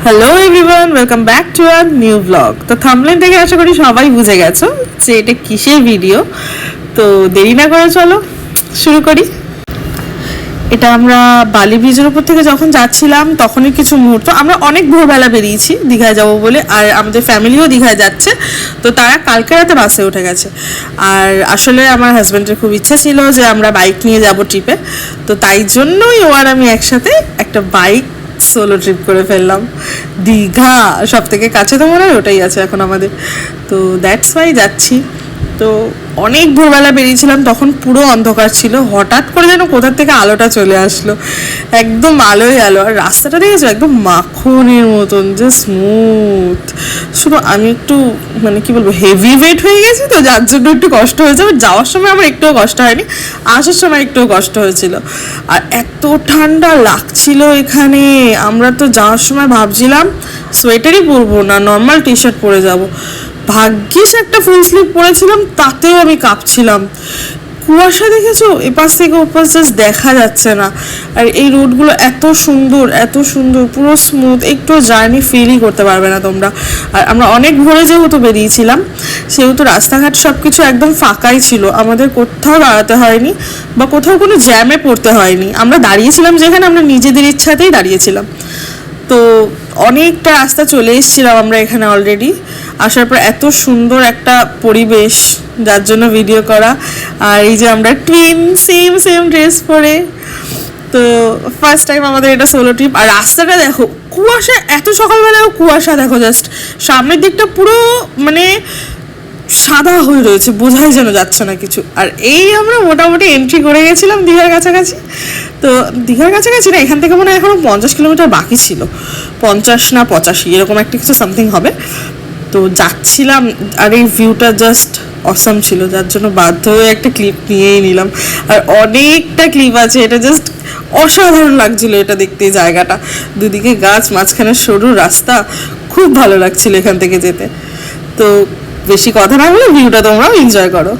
Hello everyone, welcome back to our new blog. তো thumbnail থেকে আশা করি সবাই বুঝে গেছো যে এটা কিসের ভিডিও। তো দেরি না করে চলো শুরু করি। এটা আমরা বালি ব্রিজের উপর থেকে যখন যাচ্ছিলাম তখনই কিছু মুহূর্ত, আমরা অনেক ভোরবেলা বেরিয়েছি দীঘায় যাবো বলে, আর আমাদের ফ্যামিলিও দীঘায় যাচ্ছে। তো তারা কালকে রাতে বাসে উঠে গেছে, আর আসলে আমার হাজব্যান্ডের খুব ইচ্ছা ছিল যে আমরা বাইক নিয়ে যাব ট্রিপে। তো তাই জন্যই ও আর আমি একসাথে একটা বাইক সোলো ট্রিপ করে ফেললাম। দীঘা সব থেকে কাছে তো মনে হয় ওটাই আছে এখন আমাদের, তো দ্যাটস ওয়াই যাচ্ছি। তো অনেক ভোরবেলা বেরিয়েছিলাম, তখন পুরো অন্ধকার ছিল, হঠাৎ করে যেন কোথার থেকে আলোটা চলে আসলো, একদম আলোয় আলো। আর রাস্তাটা দেখেছো একদম মাখনের মতন, যে স্মুথ। শুধু আমি একটু মানে কি বলবো হেভি ওয়েট হয়ে গেছি, তো যার জন্য একটু কষ্ট হয়েছে। বাট যাওয়ার সময় আমার একটুও কষ্ট হয়নি, আসার সময় একটুও কষ্ট হয়েছিল। আর এত ঠান্ডা লাগছিল এখানে, আমরা তো যাওয়ার সময় ভাবছিলাম সোয়েটারই পরবো না, নর্মাল টি শার্ট পরে যাবো। ভাগ্যিস একটা ফুল স্লিভ পরেছিলাম, তাতেও আমি কাঁপছিলাম। কুয়াশা দেখেছো, এপাশ থেকে ওপাশ জাস্ট দেখা যাচ্ছে না। আর এই রোডগুলো এত সুন্দর, এত সুন্দর, পুরো স্মুথ, একটু জার্নি ফিলই করতে পারবে না তোমরা। আর আমরা অনেক ভোরে যেহেতু বেরিয়েছিলাম, সেহেতু রাস্তাঘাট সব কিছু একদম ফাঁকাই ছিল, আমাদের কোথাও দাঁড়াতে হয়নি বা কোথাও কোনো জ্যামে পড়তে হয়নি। আমরা দাঁড়িয়েছিলাম যেখানে, আমরা নিজেদের ইচ্ছাতেই দাঁড়িয়েছিলাম। তো অনেকটা রাস্তা চলে এসেছিলাম আমরা এখানে অলরেডি। আসার পর এত সুন্দর একটা পরিবেশ, যার জন্য ভিডিও করা। আর এই যে আমরা টুইন সেম সেম ড্রেস পরে, তো ফার্স্ট টাইম আমাদের এটা সোলো ট্রিপ। আর রাস্তাটা দেখো, কুয়াশা, এত সকালবেলাও কুয়াশা, দেখো জাস্ট সামনের দিকটা পুরো মানে সাদা হয়ে রয়েছে, বোঝাই যেন যাচ্ছে না কিছু। আর এই আমরা মোটামুটি এন্ট্রি করে গেছিলাম দীঘার কাছাকাছি। তো দীঘার কাছাকাছি না, এখান থেকে মনে হয় এখনো 50 কিলোমিটার বাকি ছিল, 50 না 85 এরকম একটা কিছু সামথিং হবে। তো যাচ্ছিলাম, আর এই ভিউটা জাস্ট অসাম ছিল, যার জন্য বাধ্য হয়ে একটা ক্লিপ নিয়েই নিলাম। আর অনেকটা ক্লিপ আছে, এটা জাস্ট অসাধারণ লাগছিল এটা দেখতে। জায়গাটা দুদিকে গাছ, মাঝখানে সরু রাস্তা, খুব ভালো লাগছিল এখান থেকে যেতে। তো বেশি কথা না বলে ভিউটা তোমরাও এনজয় করো।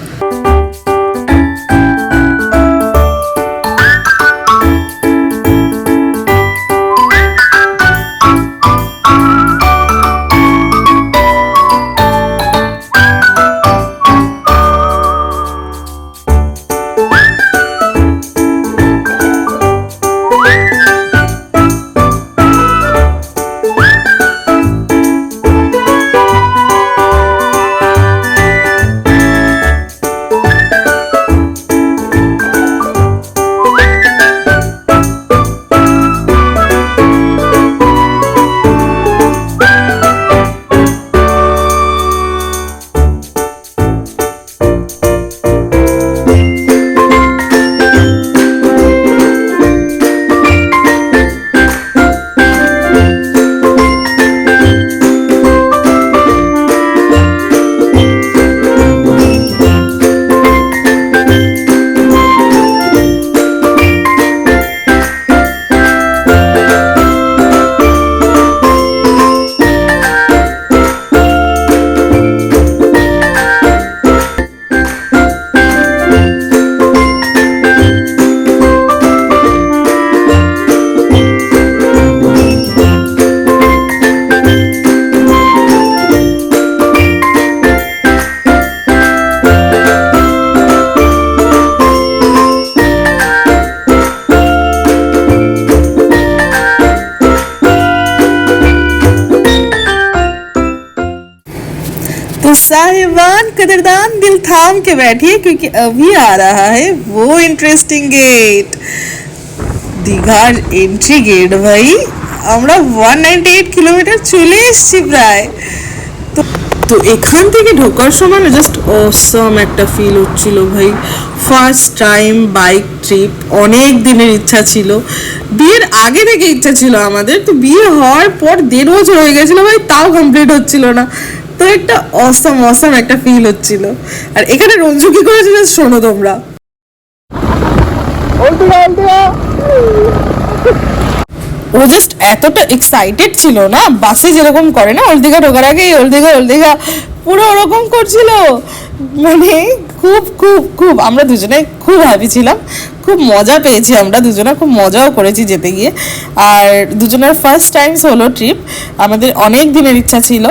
तो साहिबान कदरदान दिल थाम के बैठिए, क्योंकि अभी आ रहा है वो इंटरेस्टिंग गेट, दीघार एंट्री गेट। भाई আমরা 198 কিলোমিটার চলে এসেছি প্রায়। তো তো এখান থেকে ঢোকার সময় না জাস্ট অসম একটা ফিল হচ্ছিল ভাই। ফার্স্ট টাইম বাইক ট্রিপ, অনেক দিনের ইচ্ছা ছিল, বিয়ের আগে থেকে ইচ্ছা ছিল আমাদের। তো বিয়ে হওয়ার পর 1.5 বছর হয়ে গেছিলো ভাই, তাও কমপ্লিট হচ্ছিল না। তো একটা অসম অসম একটা ফিল হচ্ছিল। আর এখানে রঞ্জু কি করেছে জাস্ট শোনো তোমরা। ও জাস্ট এতটা এক্সাইটেড ছিল না, বাসে যেরকম করে না ওল্ড দীঘা ঢোকার আগে ওল্ড দীঘা পুরো ওরকম করছিল, মানে খুব খুব খুব আমরা দুজনে খুব হ্যাপি ছিলাম, খুব মজা পেয়েছি, আমরা দুজনে খুব মজাও করেছি যেতে গিয়ে। আর দুজনের ফার্স্ট টাইম সোলো ট্রিপ, আমাদের অনেক দিনের ইচ্ছা ছিল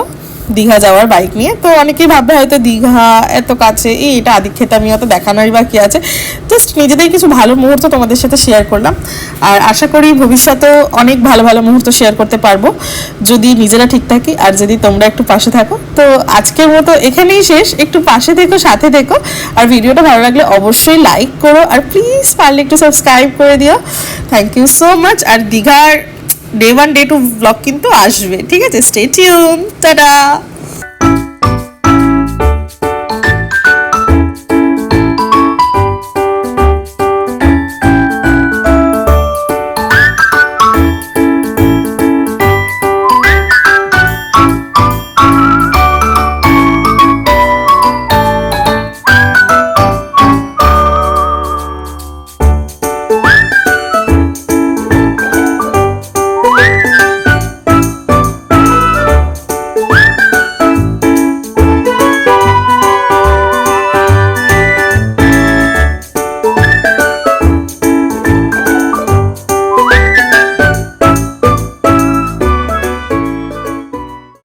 দীঘা যাওয়ার বাইক নিয়ে। তো অনেকেই ভাববে হয়তো দীঘা এত কাছে, এটা আদিক্ষেতা আমি অত দেখানোরই বা কী আছে। জাস্ট নিজেদের কিছু ভালো মুহূর্ত তোমাদের সাথে শেয়ার করলাম, আর আশা করি ভবিষ্যতেও অনেক ভালো ভালো মুহূর্ত শেয়ার করতে পারবো যদি নিজেরা ঠিক থাকি আর যদি তোমরা একটু পাশে থাকো। তো আজকের মতো এখানেই শেষ, একটু পাশে থেকো, সাথে থেকো, আর ভিডিওটা ভালো লাগলে অবশ্যই লাইক করো, আর প্লিজ পারলে একটু সাবস্ক্রাইব করে দিও। Thank you so much. আর দীঘার ডে 1 ডে 2 ব্লগ কিন্তু আসবে, ঠিক আছে? Stay tune, tata.